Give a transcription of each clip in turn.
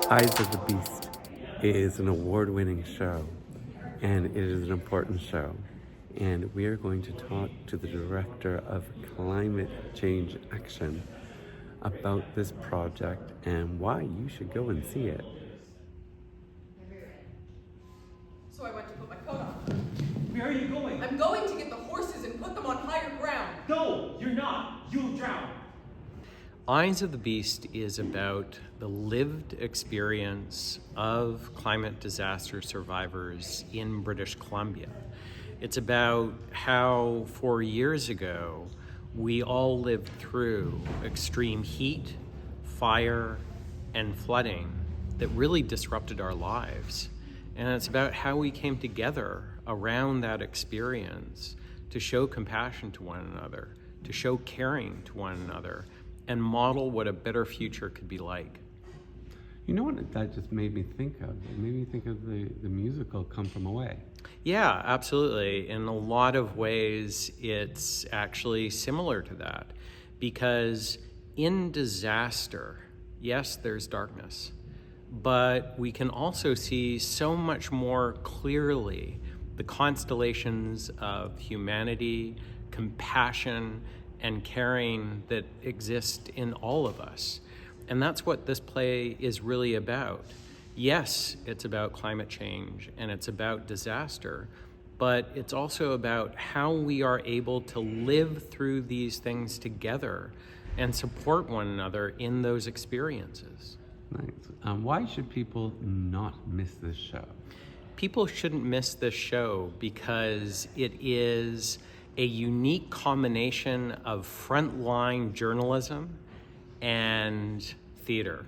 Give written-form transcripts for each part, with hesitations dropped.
Eyes of the Beast is an award-winning show, and it is an important show. And we are going to talk to the director of climate change action about this project and why you should go and see it. So I went to put my coat on. Where are you going? I'm going to get the horses and put them on higher ground. No, you're not. You'll drown. Eyes of the Beast is about the lived experience of climate disaster survivors in British Columbia. It's about how 4 years ago we all lived through extreme heat, fire, and flooding that really disrupted our lives. And it's about how we came together around that experience to show compassion to one another, to show caring to one another, and model what a better future could be like. You know what that just made me think of? It made me think of the musical Come From Away. Yeah, absolutely. In a lot of ways, it's actually similar to that. Because in disaster, yes, there's darkness, but we can also see so much more clearly the constellations of humanity, compassion, and caring that exist in all of us. And that's what this play is really about. Yes, it's about climate change and it's about disaster, but it's also about how we are able to live through these things together and support one another in those experiences. Nice. Why should people not miss this show? People shouldn't miss this show because it is a unique combination of frontline journalism and theater.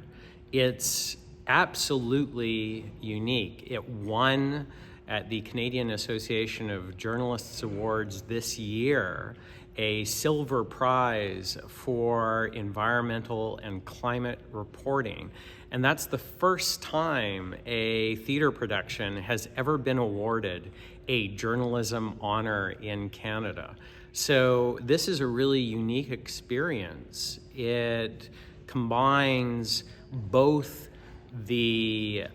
It's absolutely unique. It won at the Canadian Association of Journalists Awards this year a silver prize for environmental and climate reporting. And that's the first time a theater production has ever been awarded a journalism honor in Canada. So this is a really unique experience. It combines both the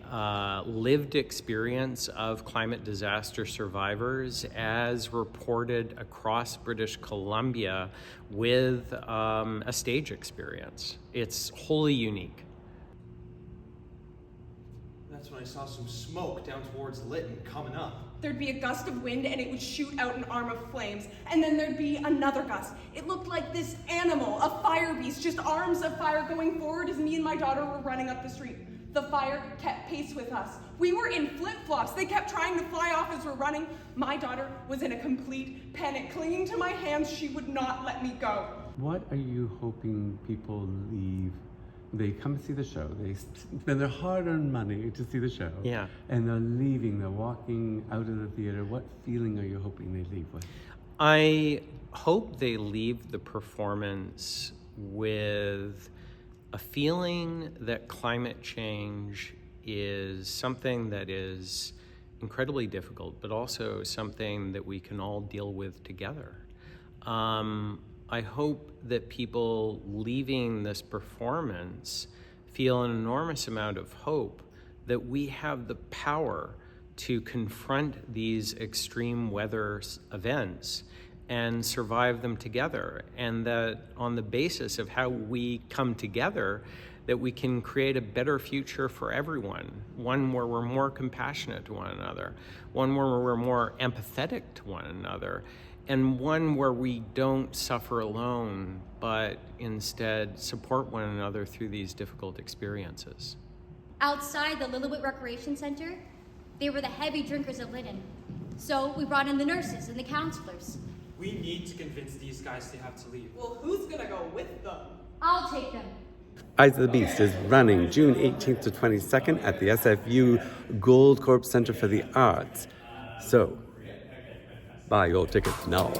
lived experience of climate disaster survivors as reported across British Columbia with a stage experience. It's wholly unique. That's when I saw some smoke down towards Lytton coming up. There'd be a gust of wind and it would shoot out an arm of flames. And then there'd be another gust. It looked like this animal, a fire beast, just arms of fire going forward as me and my daughter were running up the street. The fire kept pace with us. We were in flip-flops. They kept trying to fly off as we're running. My daughter was in a complete panic, clinging to my hands. She would not let me go. What are you hoping people leave? They come see the show, they spend their hard-earned money to see the show, Yeah. and they're leaving, they're walking out of the theater. What feeling are you hoping they leave with? I hope they leave the performance with a feeling that climate change is something that is incredibly difficult, but also something that we can all deal with together. I hope that people leaving this performance feel an enormous amount of hope that we have the power to confront these extreme weather events and survive them together, and that on the basis of how we come together, that we can create a better future for everyone, one where we're more compassionate to one another, one where we're more empathetic to one another, and one where we don't suffer alone, but instead support one another through these difficult experiences. Outside the Lillooet Recreation Center, they were the heavy drinkers of Lytton. So we brought in the nurses and the counselors. We need to convince these guys they have to leave. Well, who's gonna go with them? I'll take them. Eyes of the Beast is running June 18th to 22nd at the SFU Goldcorp Center for the Arts. So, buy your tickets now.